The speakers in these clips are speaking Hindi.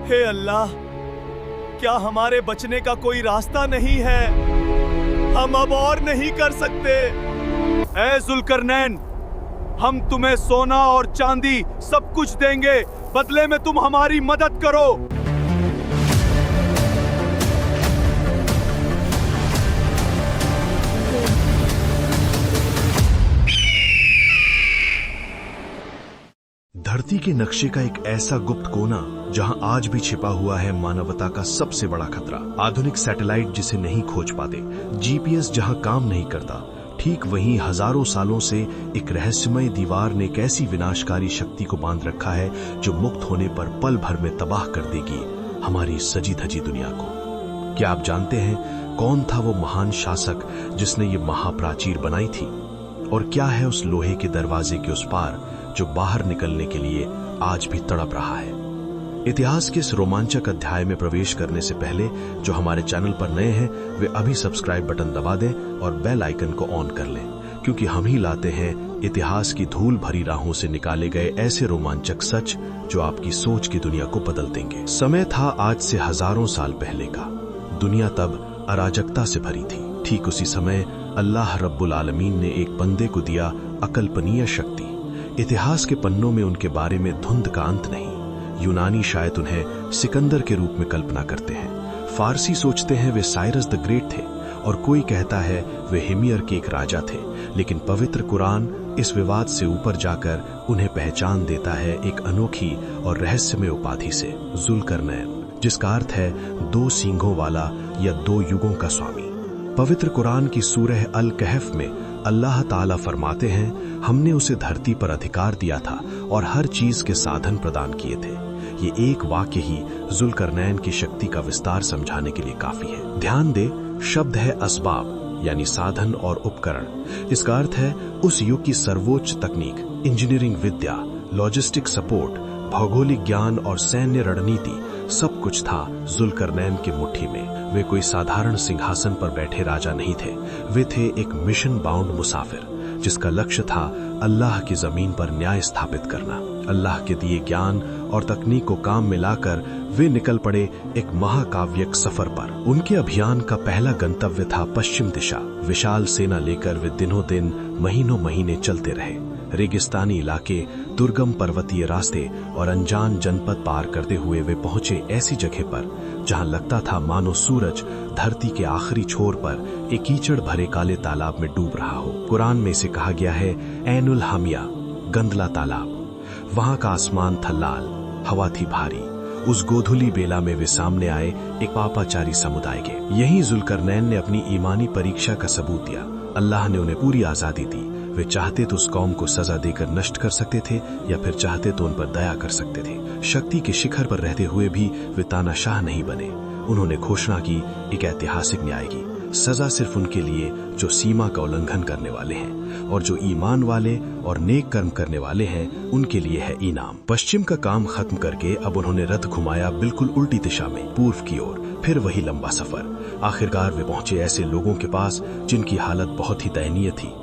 हे अल्लाह, क्या हमारे बचने का कोई रास्ता नहीं है? हम अब और नहीं कर सकते। ऐ जुल्करनैन, हम तुम्हें सोना और चांदी सब कुछ देंगे, बदले में तुम हमारी मदद करो। धरती के नक्शे का एक ऐसा गुप्त कोना जहां आज भी छिपा हुआ है मानवता का सबसे बड़ा खतरा। आधुनिक सैटेलाइट जिसे नहीं खोज पाते, जीपीएस जहां काम नहीं करता, ठीक वहीं हजारों सालों से एक रहस्यमय दीवार ने एक ऐसी विनाशकारी शक्ति को बांध रखा है जो मुक्त होने पर पल भर में तबाह कर देगी हमारी सजी धजी दुनिया को। क्या आप जानते हैं कौन था वो महान शासक जिसने ये महाप्राचीर बनाई थी? और क्या है उस लोहे के दरवाजे के उस पार जो बाहर निकलने के लिए आज भी तड़प रहा है? इतिहास के इस रोमांचक अध्याय में प्रवेश करने से पहले जो हमारे चैनल पर नए हैं वे अभी सब्सक्राइब बटन दबा दें और बेल आइकन को ऑन कर लें, क्योंकि हम ही लाते हैं इतिहास की धूल भरी राहों से निकाले गए ऐसे रोमांचक सच जो आपकी सोच की दुनिया को बदल देंगे। समय था आज से हजारों साल पहले का। दुनिया तब अराजकता से भरी थी। ठीक उसी समय अल्लाह रब्बुल आलमीन ने एक बंदे को दिया अकल्पनीय शक्ति। इतिहास के पन्नों में उनके बारे में धुंध का अंत नहीं। यूनानी शायद उन्हें सिकंदर के रूप में कल्पना करते हैं, फारसी सोचते हैं वे साइरस द ग्रेट थे, और कोई कहता है वे हिमियर के एक राजा थे। लेकिन पवित्र कुरान इस विवाद से ऊपर जाकर उन्हें पहचान देता है एक अनोखी और रहस्यमय उपाधि से, जुल्करनैन, जिसका अर्थ है दो सींगों वाला या दो युगों का स्वामी। पवित्र कुरान की सूरह अल कहफ में अल्लाह ताला फरमाते हैं, हमने उसे धरती पर अधिकार दिया था और हर चीज के साधन प्रदान किए थे। ये एक वाक्य ही जुल्करनैन की शक्ति का विस्तार समझाने के लिए काफी है। ध्यान दे, शब्द है असबाब यानी साधन और उपकरण। इसका अर्थ है उस युग की सर्वोच्च तकनीक, इंजीनियरिंग विद्या, लॉजिस्टिक सपोर्ट, भौगोलिक ज्ञान और सैन्य रणनीति सब कुछ था जुल्करनैन की मुट्ठी में। वे कोई साधारण सिंहासन पर बैठे राजा नहीं थे, वे थे एक मिशन बाउंड मुसाफिर जिसका लक्ष्य था अल्लाह की जमीन पर न्याय स्थापित करना। अल्लाह के दिए ज्ञान और तकनीक को काम में लाकर वे निकल पड़े एक महाकाव्यिक सफर पर। उनके अभियान का पहला गंतव्य था पश्चिम दिशा। विशाल सेना लेकर वे दिनों दिन महीनों महीने चलते रहे। रेगिस्तानी इलाके, दुर्गम पर्वतीय रास्ते और अनजान जनपद पार करते हुए वे पहुंचे ऐसी जगह पर जहां लगता था मानो सूरज धरती के आखिरी छोर पर एक कीचड़ भरे काले तालाब में डूब रहा हो। कुरान में इसे कहा गया है ऐनुल हमिया, गंदला तालाब। वहां का आसमान था लाल, हवा थी भारी। उस गोधुली बेला में वे सामने आए एक पापाचारी समुदाय के। यहीं जुल्करनैन ने अपनी ईमानी परीक्षा का सबूत दिया। अल्लाह ने उन्हें पूरी आजादी दी। वे चाहते तो उस कौम को सजा देकर नष्ट कर सकते थे या फिर चाहते तो उन पर दया कर सकते थे। शक्ति के शिखर पर रहते हुए भी वे तानाशाह नहीं बने। उन्होंने घोषणा की एक ऐतिहासिक न्याय की। सजा सिर्फ उनके लिए जो सीमा का उल्लंघन करने वाले हैं, और जो ईमान वाले और नेक कर्म करने वाले हैं उनके लिए है इनाम। पश्चिम का काम खत्म करके अब उन्होंने रथ घुमाया बिल्कुल उल्टी दिशा में, पूर्व की ओर। फिर वही लंबा सफर। आखिरकार वे पहुंचे ऐसे लोगों के पास जिनकी हालत बहुत ही दयनीय थी।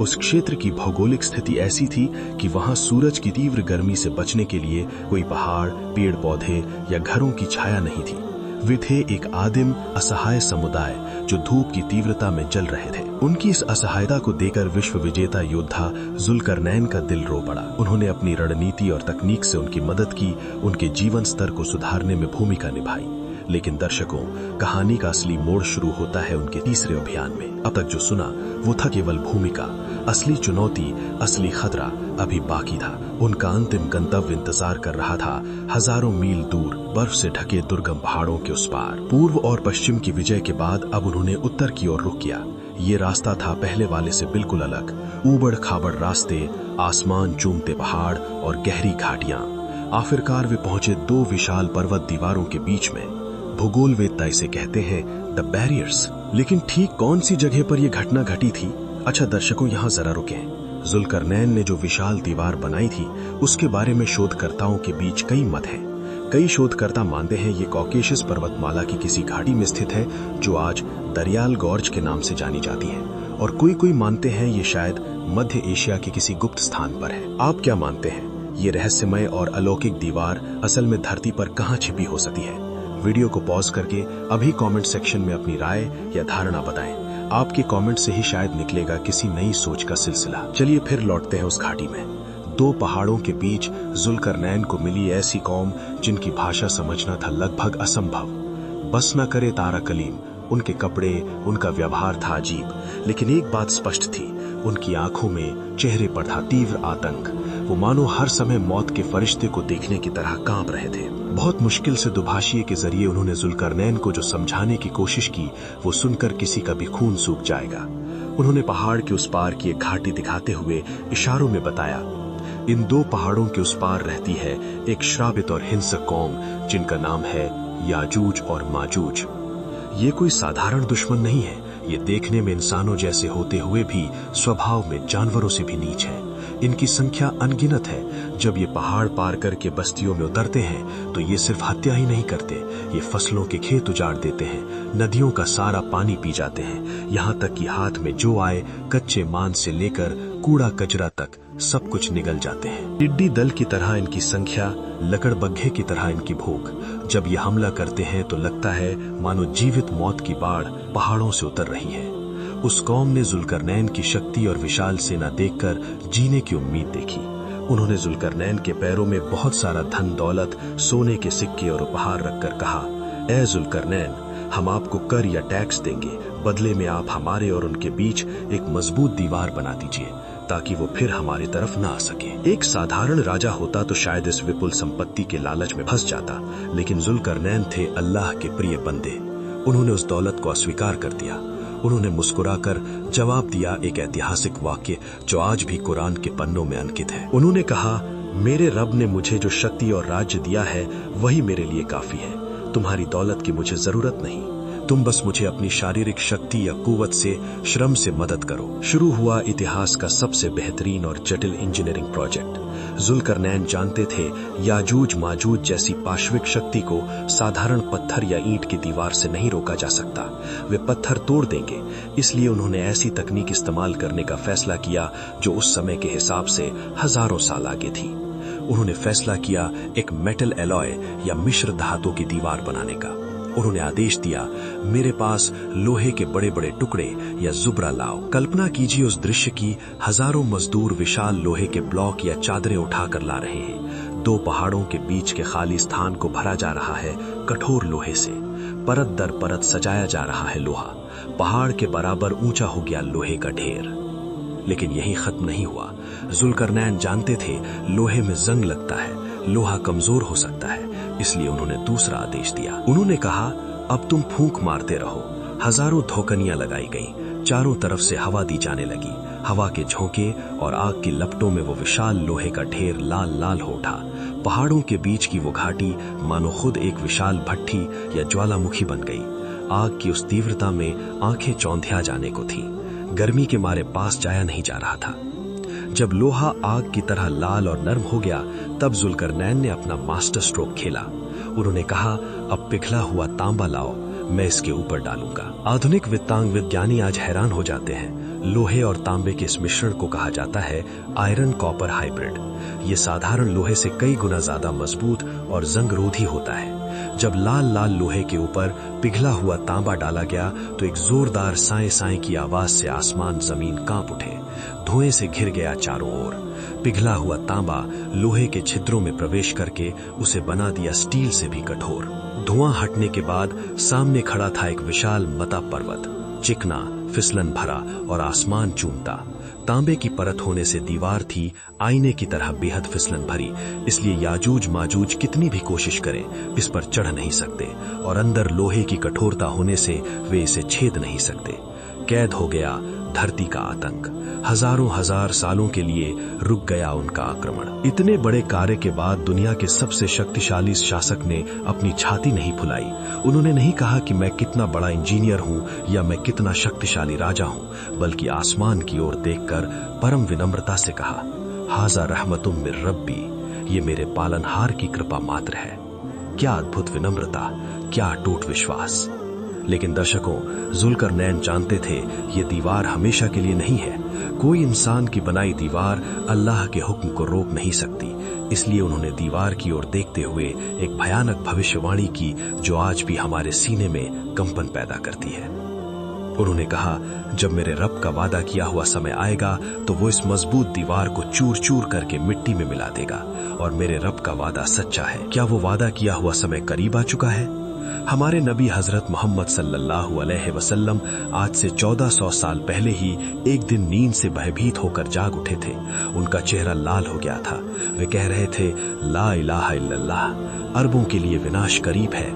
उस क्षेत्र की भौगोलिक स्थिति ऐसी थी कि वहां सूरज की तीव्र गर्मी से बचने के लिए कोई पहाड़, पेड़ पौधे या घरों की छाया नहीं थी। वे थे एक आदिम असहाय समुदाय जो धूप की तीव्रता में जल रहे थे। उनकी इस असहायता को देखकर विश्व विजेता योद्धा जुल्करनैन का दिल रो पड़ा। उन्होंने अपनी रणनीति और तकनीक से उनकी मदद की, उनके जीवन स्तर को सुधारने में भूमिका निभाई। लेकिन दर्शकों, कहानी का असली मोड़ शुरू होता है उनके तीसरे अभियान में। अब तक जो सुना वो था केवल भूमिका। असली चुनौती, असली खतरा अभी बाकी था। उनका अंतिम गंतव्य इंतजार कर रहा था हजारों मील दूर, बर्फ से ढके दुर्गम पहाड़ों के उस पार। पूर्व और पश्चिम की विजय के बाद अब उन्होंने उत्तर की ओर रुख किया। ये रास्ता था पहले वाले से बिल्कुल अलग। ऊबड़ खाबड़ रास्ते, आसमान चूमते पहाड़ और गहरी घाटियां। आखिरकार वे पहुंचे दो विशाल पर्वत दीवारों के बीच में। भूगोलवेत्ता इसे कहते हैं द बैरियर्स। लेकिन ठीक कौन सी जगह पर यह घटना घटी थी? अच्छा दर्शकों, यहाँ जरा रुकें। जुल्करनैन ने जो विशाल दीवार बनाई थी उसके बारे में शोधकर्ताओं के बीच कई मत हैं। कई शोधकर्ता मानते हैं ये कॉकेशस पर्वतमाला की किसी घाटी में स्थित है जो आज दरियाल गॉर्ज के नाम से जानी जाती है, और कोई मानते हैं ये शायद मध्य एशिया के किसी गुप्त स्थान पर है। आप क्या मानते हैं? ये रहस्यमय और अलौकिक दीवार असल में धरती पर कहाँ छिपी हो सकती है? वीडियो को पॉज करके अभी कमेंट सेक्शन में अपनी राय या धारणा बताएं। आपके कमेंट से ही शायद निकलेगा किसी नई सोच का सिलसिला। चलिए फिर लौटते हैं उस घाटी में। दो पहाड़ों के बीच जुल्करनैन को मिली ऐसी कौम जिनकी भाषा समझना था लगभग असंभव। बस न करे तारा कलीम, उनके कपड़े, उनका व्यवहार था अजीब, लेकिन एक बात स्पष्ट थी, उनकी आंखों में, चेहरे पर था तीव्र आतंक। वो मानो हर समय मौत के फरिश्ते को देखने की तरह कांप रहे थे। बहुत मुश्किल से दुभाषिए के जरिए उन्होंने जुल्करनैन को जो समझाने की कोशिश की, वो सुनकर किसी का भी खून सूख जाएगा। उन्होंने पहाड़ के उस पार की एक घाटी दिखाते हुए इशारों में बताया, इन दो पहाड़ों के उस पार रहती है एक श्रापित और हिंसक कौम जिनका नाम है याजूज और माजूज। ये कोई साधारण दुश्मन नहीं है, ये देखने में इंसानों जैसे होते हुए भी स्वभाव में जानवरों से भी नीच है। इनकी संख्या अनगिनत है। जब ये पहाड़ पार करके बस्तियों में उतरते हैं तो ये सिर्फ हत्या ही नहीं करते, ये फसलों के खेत उजाड़ देते हैं, नदियों का सारा पानी पी जाते हैं, यहाँ तक कि हाथ में जो आए कच्चे मांस से लेकर कूड़ा कचरा तक सब कुछ निगल जाते हैं। टिड्डी दल की तरह इनकी संख्या, लकड़बग्घे की तरह इनकी भूख। जब ये हमला करते हैं तो लगता है मानो जीवित मौत की बाढ़ पहाड़ों से उतर रही है। उस कौम ने जुल्करनैन की शक्ति और विशाल सेना देखकर जीने की उम्मीद देखी। उन्होंने जुल्करनैन के पैरों में बहुत सारा धन दौलत, सोने के सिक्के और उपहार रखकर कहा, ए जुल्करनैन, हम आपको कर या टैक्स देंगे, बदले में आप हमारे और उनके बीच एक मजबूत दीवार बना दीजिए ताकि वो फिर हमारी तरफ न आ सके। एक साधारण राजा होता तो शायद इस विपुल संपत्ति के लालच में फंस जाता, लेकिन जुल्करनैन थे अल्लाह के प्रिय बंदे। उन्होंने उस दौलत को अस्वीकार कर दिया। उन्होंने मुस्कुराकर जवाब दिया एक ऐतिहासिक वाक्य जो आज भी कुरान के पन्नों में अंकित है। उन्होंने कहा, मेरे रब ने मुझे जो शक्ति और राज्य दिया है वही मेरे लिए काफी है। तुम्हारी दौलत की मुझे जरूरत नहीं, तुम बस मुझे अपनी शारीरिक शक्ति या कुवत से, श्रम से मदद करो। शुरू हुआ इतिहास का सबसे बेहतरीन और जटिल इंजीनियरिंग प्रोजेक्ट। जुल्करनैन जानते थे याजूज माजूज जैसी पाशविक शक्ति को साधारण पत्थर या ईंट की दीवार से नहीं रोका जा सकता। वे पत्थर तोड़ देंगे, इसलिए उन्होंने ऐसी तकनीक इस्तेमाल करने का फैसला किया जो उस समय के हिसाब से हजारों साल आगे थी। उन्होंने फैसला किया एक मेटल एलॉय या मिश्र धातु की दीवार बनाने का। उन्होंने आदेश दिया, मेरे पास लोहे के बड़े बड़े टुकड़े या जुबरा लाओ। कल्पना कीजिए उस दृश्य की, हजारों मजदूर विशाल लोहे के ब्लॉक या चादरें उठाकर ला रहे हैं। दो पहाड़ों के बीच के खाली स्थान को भरा जा रहा है कठोर लोहे से। परत दर परत सजाया जा रहा है लोहा। पहाड़ के बराबर ऊंचा हो गया लोहे का ढेर। लेकिन यही खत्म नहीं हुआ। जुल्करनैन जानते थे लोहे में जंग लगता है, लोहा कमजोर हो सकता है, इसलिए उन्होंने दूसरा आदेश दिया। उन्होंने कहा, अब तुम फूंक मारते रहो। हजारों धोकनियां लगाई गईं, चारों तरफ से हवा दी जाने लगी। हवा के झोंके और आग की लपटों में वो विशाल लोहे का ढेर लाल लाल हो उठा। पहाड़ों के बीच की वो घाटी मानो खुद एक विशाल भट्ठी या ज्वालामुखी बन गई। आग की उस तीव्रता में आंखें चौंधिया जाने को थी। गर्मी के मारे पास जाया नहीं जा रहा था। जब लोहा आग की तरह लाल और नर्म हो गया, तब जुल्करनैन ने अपना मास्टर स्ट्रोक खेला। उन्होंने कहा, अब पिघला हुआ तांबा लाओ, मैं इसके ऊपर डालूंगा। आधुनिक वित्तांग विज्ञानी आज हैरान हो जाते हैं। लोहे और तांबे के इस मिश्रण को कहा जाता है आयरन कॉपर हाइब्रिड। ये साधारण लोहे से कई गुना ज्यादा मजबूत और जंगरोधी होता है। जब लाल लाल लोहे के ऊपर पिघला हुआ तांबा डाला गया तो एक जोरदार साए साए की आवाज से आसमान जमीन कांप उठे। धुएं से घिर गया चारों ओर। पिघला हुआ तांबा लोहे के छिद्रों में प्रवेश करके उसे बना दिया स्टील से भी कठोर। धुआं हटने के बाद सामने खड़ा था एक विशाल मता पर्वत, चिकना, फिसलन भरा और आसमान चूमता। तांबे की परत होने से दीवार थी आईने की तरह बेहद फिसलन भरी, इसलिए याजूज माजूज कितनी भी कोशिश करें इस पर चढ़ नहीं सकते, और अंदर लोहे की कठोरता होने से वे इसे छेद नहीं सकते। कैद हो गया धरती का आतंक। हजारों हजार सालों के लिए रुक गया उनका आक्रमण। इतने बड़े कार्य के बाद दुनिया के सबसे शक्तिशाली शासक ने अपनी छाती नहीं फुलाई। उन्होंने नहीं कहा कि मैं कितना बड़ा इंजीनियर हूं या मैं कितना शक्तिशाली राजा हूं, बल्कि आसमान की ओर देखकर परम विनम्रता से कहा, हाजा रहमतुम मिर रब्बी, ये मेरे पालनहार की कृपा मात्र है। क्या अद्भुत विनम्रता, क्या अटूट विश्वास। लेकिन दर्शकों, जुल्करनैन जानते थे ये दीवार हमेशा के लिए नहीं है। कोई इंसान की बनाई दीवार अल्लाह के हुक्म को रोक नहीं सकती। इसलिए उन्होंने दीवार की ओर देखते हुए एक भयानक भविष्यवाणी की जो आज भी हमारे सीने में कंपन पैदा करती है। उन्होंने कहा, जब मेरे रब का वादा किया हुआ समय आएगा तो वो इस मजबूत दीवार को चूर चूर करके मिट्टी में मिला देगा, और मेरे रब का वादा सच्चा है। क्या वो वादा किया हुआ समय करीब आ चुका है? हमारे नबी हजरत मोहम्मद सल्लल्लाहु अलैहि वसल्लम आज से 1400 साल पहले ही एक दिन नींद से भयभीत होकर जाग उठे थे। उनका चेहरा लाल हो गया था। वे कह रहे थे, ला इलाहा इल्लल्लाह, अरबों के लिए विनाश करीब है।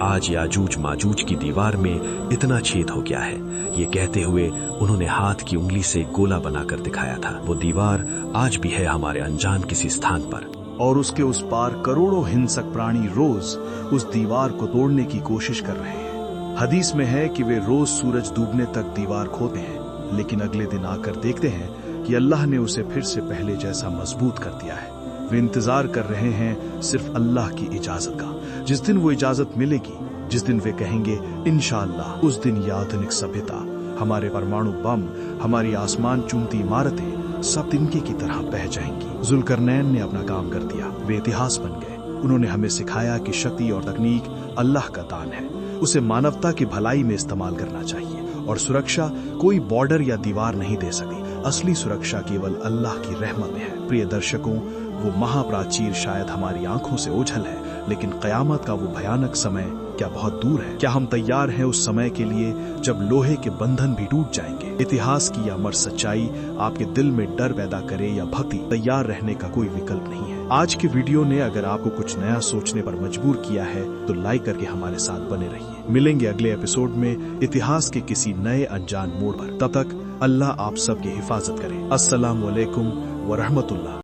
आज याजूज माजूज की दीवार में इतना छेद हो गया है। ये कहते हुए उन्होंने हाथ की उंगली से गोला बनाकर दिखाया था। वो दीवार आज भी है हमारे अनजान किसी स्थान पर, और उसके उस पार करोड़ों हिंसक प्राणी रोज उस दीवार को तोड़ने की कोशिश कर रहे हैं। हदीस में है कि वे रोज सूरज डूबने तक दीवार खोदते हैं, लेकिन अगले दिन आकर देखते हैं कि अल्लाह ने उसे फिर से पहले जैसा मजबूत कर दिया है। वे इंतजार कर रहे हैं सिर्फ अल्लाह की इजाजत का। जिस दिन वो इजाजत मिलेगी, जिस दिन वे कहेंगे इंशाअल्लाह, उस दिन ये आधुनिक सभ्यता, हमारे परमाणु बम, हमारी आसमान चूमती इमारतें सब तिनके की तरह बह जाएंगी। जुल्करनैन ने अपना काम कर दिया। वे इतिहास बन गए। उन्होंने हमें सिखाया कि शक्ति और तकनीक अल्लाह का दान है, उसे मानवता की भलाई में इस्तेमाल करना चाहिए। और सुरक्षा कोई बॉर्डर या दीवार नहीं दे सकती। असली सुरक्षा केवल अल्लाह की रहमत में है। प्रिय दर्शकों, वो महाप्राचीर शायद हमारी आंखों से ओझल है, लेकिन कयामत का वो भयानक समय क्या बहुत दूर है? क्या हम तैयार हैं उस समय के लिए जब लोहे के बंधन भी टूट जाएंगे? इतिहास की अमर सच्चाई आपके दिल में डर पैदा करे या भक्ति, तैयार रहने का कोई विकल्प नहीं है। आज के वीडियो ने अगर आपको कुछ नया सोचने पर मजबूर किया है तो लाइक करके हमारे साथ बने रहिए। मिलेंगे अगले एपिसोड में इतिहास के किसी नए अनजान मोड़ पर। तब तक अल्लाह आप सबकी हिफाजत करे। अस्सलाम वालेकुम व रहमतुल्लाह।